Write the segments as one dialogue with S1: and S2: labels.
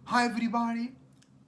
S1: Hi everybody,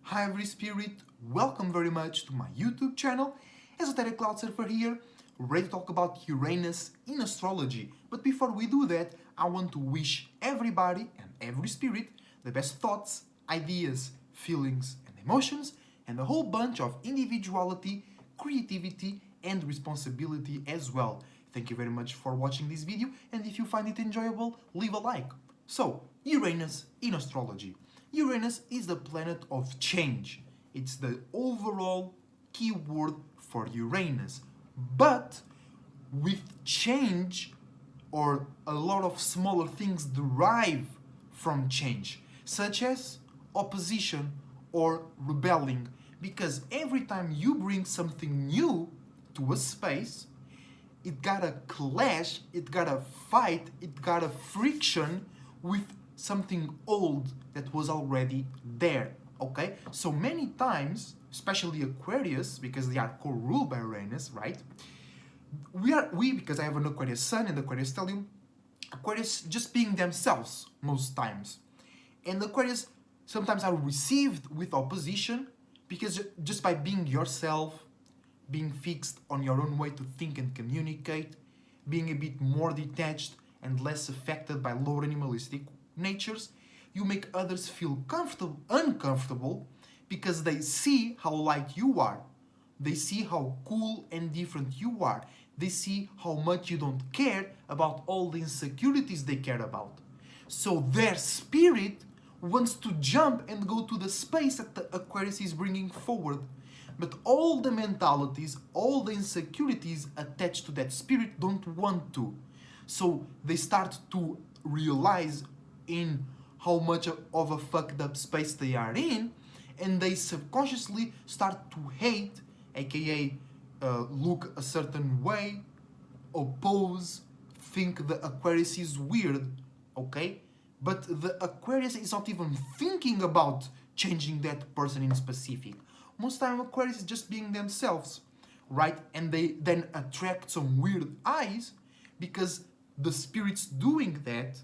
S1: hi every spirit, welcome very much to my YouTube channel. Esoteric Cloud Surfer here, ready to talk about Uranus in astrology. But before we do that, I want to wish everybody and every spirit the best thoughts, ideas, feelings and emotions, and a whole bunch of individuality, creativity and responsibility as well. Thank you very much for watching this video, and if you find it enjoyable, leave a like. So, Uranus in astrology. Uranus is the planet of change. It's the overall keyword for Uranus. But with change, or a lot of smaller things derive from change, such as opposition or rebelling, because every time you bring something new to a space, it got a clash, it got a fight, it got a friction with something old that was already there, okay? So many times, especially Aquarius, because they are co-ruled by Uranus, right? Because I have an Aquarius Sun and Aquarius Stellium, Aquarius just being themselves most times. And Aquarius sometimes are received with opposition because just by being yourself, being fixed on your own way to think and communicate, being a bit more detached and less affected by lower animalistic natures, you make others feel uncomfortable because they see how light you are. They see how cool and different you are. They see how much you don't care about all the insecurities they care about. So their spirit wants to jump and go to the space that the Aquarius is bringing forward. But all the mentalities, all the insecurities attached to that spirit don't want to. So they start to realize in how much of a fucked up space they are in, and they subconsciously start to hate, aka look a certain way, oppose, think the Aquarius is weird, okay? But the Aquarius is not even thinking about changing that person in specific. Most time Aquarius is just being themselves, right? And they then attract some weird eyes because the spirits doing that,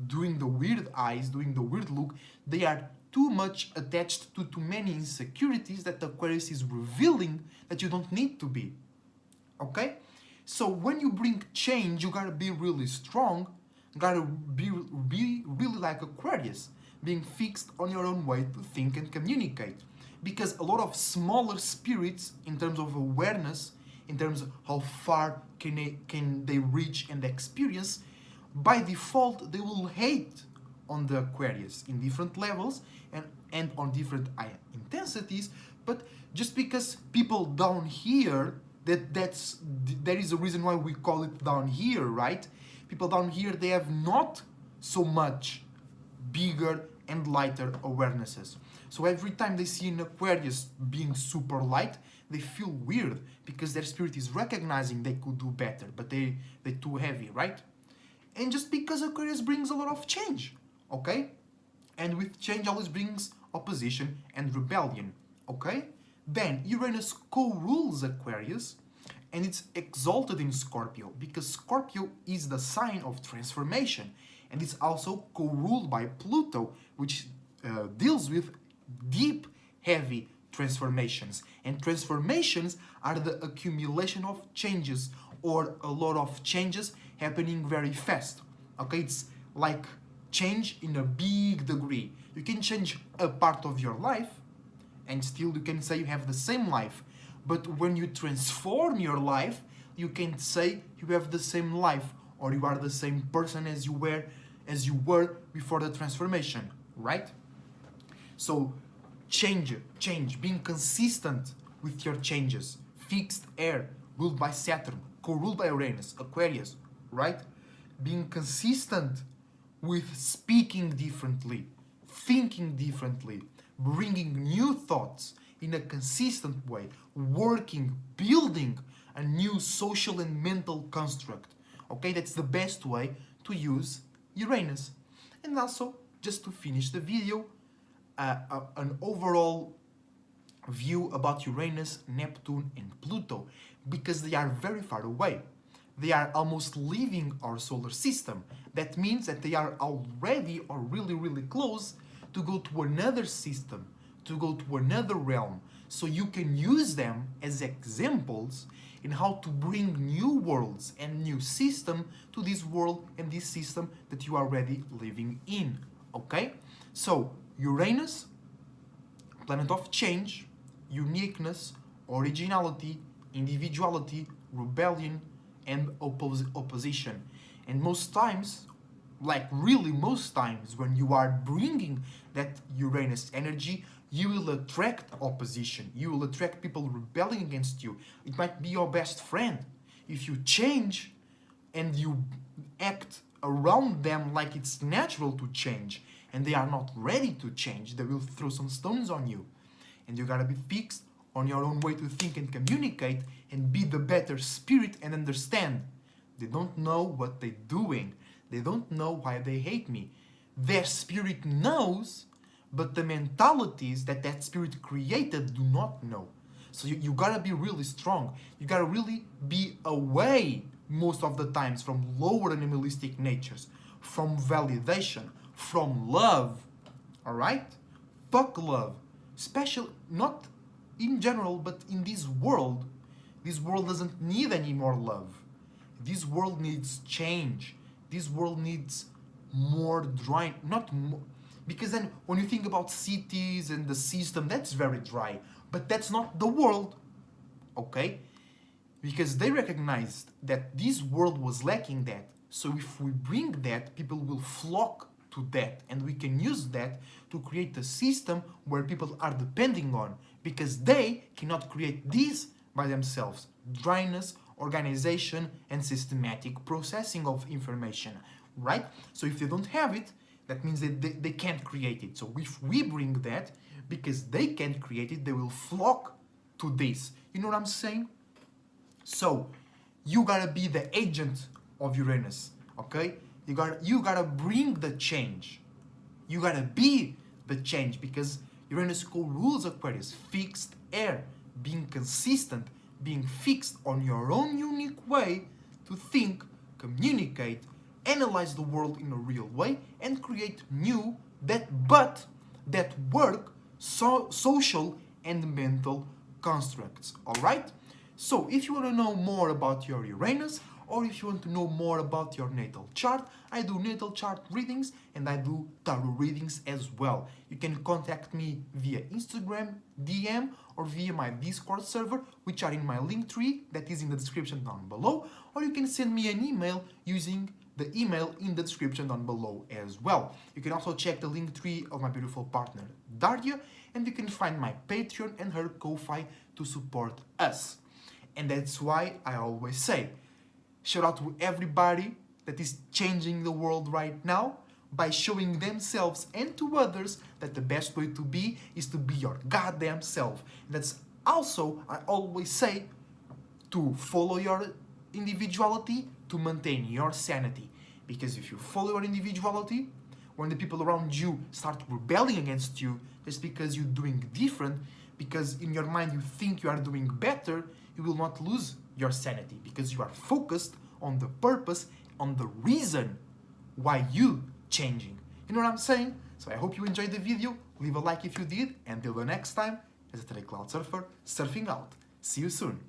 S1: doing the weird eyes, doing the weird look, they are too much attached to too many insecurities that Aquarius is revealing that you don't need to be, okay? So when you bring change, you gotta be really strong, gotta be really like Aquarius, being fixed on your own way to think and communicate. Because a lot of smaller spirits, in terms of awareness, in terms of how far can they reach and experience, by default they will hate on the Aquarius in different levels and on different intensities. But just because people down here, there is a reason why we call it down here, right? People down here, they have not so much bigger and lighter awarenesses. So every time they see an Aquarius being super light, they feel weird because their spirit is recognizing they could do better, but they're too heavy, right? And just because Aquarius brings a lot of change, okay? And with change always brings opposition and rebellion, okay? Then Uranus co-rules Aquarius, and it's exalted in Scorpio because Scorpio is the sign of transformation, and it's also co-ruled by Pluto, which deals with deep, heavy transformations. And transformations are the accumulation of changes, or a lot of changes happening very fast. Okay, it's like change in a big degree. You can change a part of your life and still you can say you have the same life. But when you transform your life, you can say you have the same life, or you are the same person as you were before the transformation, right? So change, being consistent with your changes. Fixed air, ruled by Saturn, co-ruled by Uranus, Aquarius, right? Being consistent with speaking differently, thinking differently, bringing new thoughts in a consistent way, working, building a new social and mental construct. Okay, that's the best way to use Uranus. And also, just to finish the video, an overall view about Uranus, Neptune and Pluto, because they are very far away. They are almost leaving our solar system. That means that they are already or really close to go to another system, to go to another realm, so you can use them as examples in how to bring new worlds and new system to this world and this system that you are already living in. Okay? So, Uranus, planet of change, uniqueness, originality, individuality, rebellion, and opposition. And most times, like really most times, when you are bringing that Uranus energy, you will attract opposition. You will attract people rebelling against you. It might be your best friend. If you change and you act around them like it's natural to change, and they are not ready to change, they will throw some stones on you. And you gotta be fixed on your own way to think and communicate and be the better spirit and understand. They don't know what they're doing. They don't know why they hate me. Their spirit knows, but the mentalities that that spirit created do not know. So you gotta be really strong. You gotta really be away most of the times from lower animalistic natures, from validation, from love. Alright? Fuck love. Special, not in general, but in this world doesn't need any more love. This world needs change. This world needs more dry, not more, because then when you think about cities and the system, that's very dry, but that's not the world, okay? Because they recognized that this world was lacking that, so if we bring that, people will flock to that, and we can use that to create a system where people are depending on, because they cannot create this by themselves. Dryness, organization, and systematic processing of information, right? So if they don't have it, that means that they can't create it. So if we bring that, because they can't create it, they will flock to this. You know what I'm saying? So you gotta be the agent of Uranus, okay? You gotta bring the change. You gotta be the change, because Uranus co-rules Aquarius, fixed air, being consistent, being fixed on your own unique way to think, communicate, analyze the world in a real way, and create new that work social and mental constructs. Alright? So if you want to know more about your Uranus, or if you want to know more about your natal chart, I do natal chart readings and I do tarot readings as well. You can contact me via Instagram, DM, or via my Discord server, which are in my Linktree, that is in the description down below, or you can send me an email using the email in the description down below as well. You can also check the Linktree of my beautiful partner, Daria, and you can find my Patreon and her Ko-Fi to support us. And that's why I always say, shout out to everybody that is changing the world right now by showing themselves and to others that the best way to be is to be your goddamn self. And that's also, I always say, to follow your individuality, to maintain your sanity. Because if you follow your individuality, when the people around you start rebelling against you, just because you're doing different, because in your mind you think you are doing better, you will not lose your sanity, because you are focused on the purpose, on the reason why you changing. You know what I'm saying? So I hope you enjoyed the video. Leave a like if you did, and till the next time, as a Cloud Surfer, surfing out. See you soon.